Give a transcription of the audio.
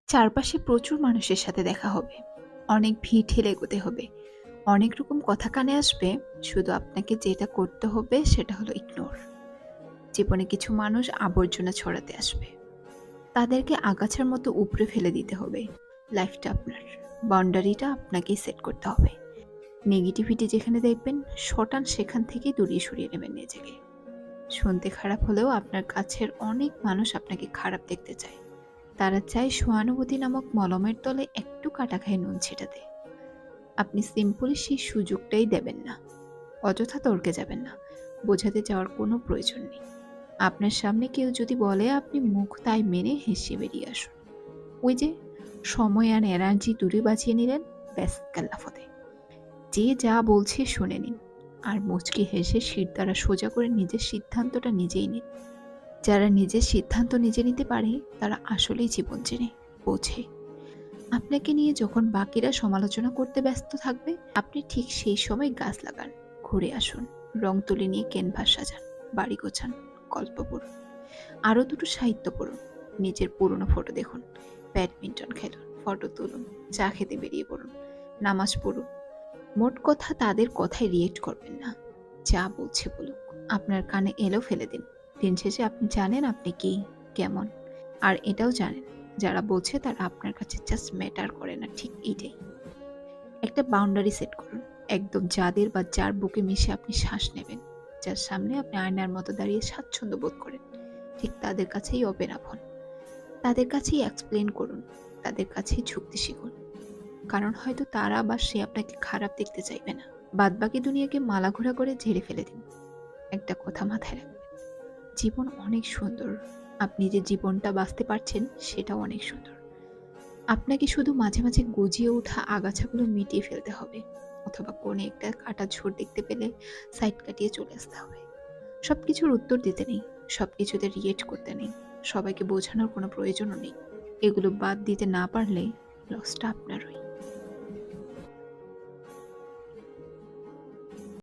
চারপাশে প্রচুর মানুষের সাথে দেখা হবে। অনেক ভিড় ঠেলে এগোতে হবে। অনেক রকম কথা কানে আসবে। শুধু আপনাকে যেটা করতে হবে সেটা হলো ইগনোর। জীবনে কিছু মানুষ আবর্জনা ছড়াতে আসবে। তাদেরকে আগাছার মতো উপড়ে ফেলে দিতে হবে। লাইফটা আপনার। বাউন্ডারিটা আপনাকেই সেট করতে হবে। নেগেটিভিটি যেখানে দেখবেন শটান সেখান থেকেই দূরিয়ে সরিয়ে নেবেন নিজেকে। শুনতে খারাপ হলেও আপনার কাছের অনেক মানুষ আপনাকে খারাপ দেখতে চায়। তারা চায় সহানুভূতি নামক মলমের তলে একটু কাটা খায় নুন ছিটাতে। আপনি সিম্পলি সেই সুযোগটাই দেবেন না। অযথা তর্কে যাবেন না। বোঝাতে যাওয়ার কোনো প্রয়োজন নেই। আপনার সামনে কেউ যদি বলে আপনি মুখ তাই মেনে হেসে বেরিয়ে আসুন। ওই যে সময় আর এনার্জি দূরে বাঁচিয়ে নিলেন, ব্যাস কাল্লাফতে। যে যা বলছে শুনে নিন। আর মুচকি হেসে শির দ্বারা সোজা করে নিজের সিদ্ধান্তটা নিজেই নিন। যারা নিজের সিদ্ধান্ত নিজে নিতে পারে তারা আসলেই জীবন চেনে, বোঝে। আপনাকে নিয়ে যখন বাকিরা সমালোচনা করতে ব্যস্ত থাকবে, আপনি ঠিক সেই সময় গাছ লাগান, ঘুরে আসুন, রং তুলি নিয়ে ক্যানভাস সাজান, বাড়ি গোছান, গল্প পড়ুন, আরও দুটো সাহিত্য পড়ুন, নিজের পুরনো ফটো দেখুন, ব্যাডমিন্টন খেলুন, ফটো তুলুন, চা খেতে বেরিয়ে পড়ুন, নামাজ পড়ুন। মোট কথা, তাদের কথায় রিয়েক্ট করবেন না। যা বলছে বলুক, আপনার কানে এলো ফেলে দিন। দিন শেষে আপনি জানেন আপনি কি, কেমন। আর এটাও জানেন যারা বলছে তারা আপনার কাছে জাস্ট ম্যাটার করে না, ঠিক এইটাই। একটা বাউন্ডারি সেট করুন। একদম যাদের বা যার বুকে মিশে আপনি শ্বাস নেবেন, যার সামনে আপনি আয়নার মতো দাঁড়িয়ে স্বাচ্ছন্দ্য বোধ করেন, ঠিক তাদের কাছেই ওপেন আপ হন। তাদের কাছেই এক্সপ্লেন করুন, তাদের কাছেই ঝুঁকতে শিখুন। কারণ হয়তো তারা বা সে আপনাকে খারাপ দেখতে চাইবে না। বাদবাকি দুনিয়াকে মালাঘোরা করে ঝেড়ে ফেলে দিন। একটা কথা মাথায় রাখবেন, জীবন অনেক সুন্দর। আপনি যে জীবনটা বাঁচতে পারছেন সেটাও অনেক সুন্দর। আপনাকে শুধু মাঝে মাঝে গজিয়ে ওঠা আগাছাগুলো মিটিয়ে ফেলতে হবে, অথবা কোণে একটা কাটা ঝোড় দেখতে পেলে সাইড কাটিয়ে চলে আসতে হবে। সবকিছুর উত্তর দিতে নেই, সবকিছুতে রিয়েক্ট করতে নেই, সবাইকে বোঝানোর কোনো প্রয়োজনও নেই। এগুলো বাদ দিতে না পারলে লসটা আপনারই।